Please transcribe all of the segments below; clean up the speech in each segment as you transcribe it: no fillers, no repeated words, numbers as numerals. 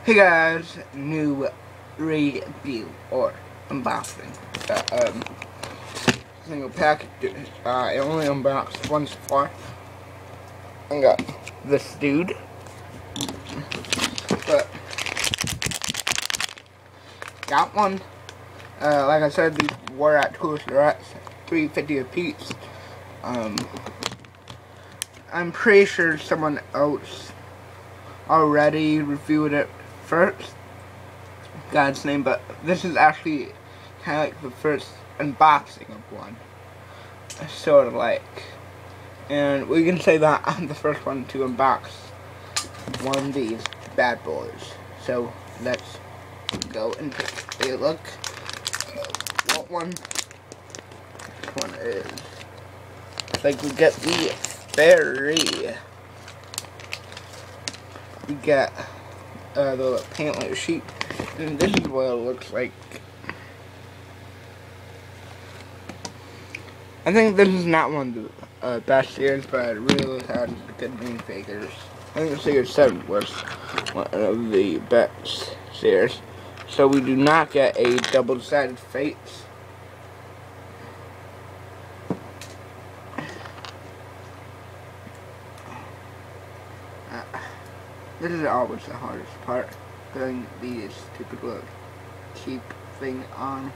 Hey guys, new review or unboxing. Single package. I only unboxed one so far. I got this dude, but got one. Like I said, these were at series8, $3.50 a piece. I'm pretty sure someone else already reviewed it first, God's name, but this is actually kind of like the first unboxing of one, sort of like, and we can say that I'm the first one to unbox one of these bad boys. So let's go and take a look. What one? This one is. I think we get the berry. We get the little paint layer sheet, and this is what it looks like. I think this is not one of the best series, but it really has good minifigures. I think series 7 was one of the best series. So we do not get a double-sided face. This is always the hardest part, putting these stupid little keep thing on.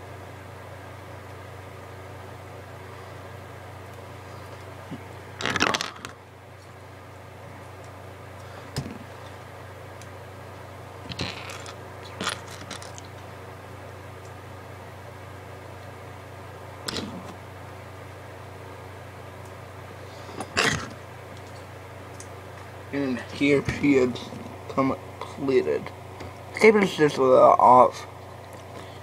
And here she is completed. The paper is just a little off.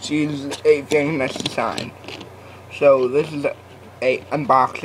She's a very nice design. So this is a unboxing.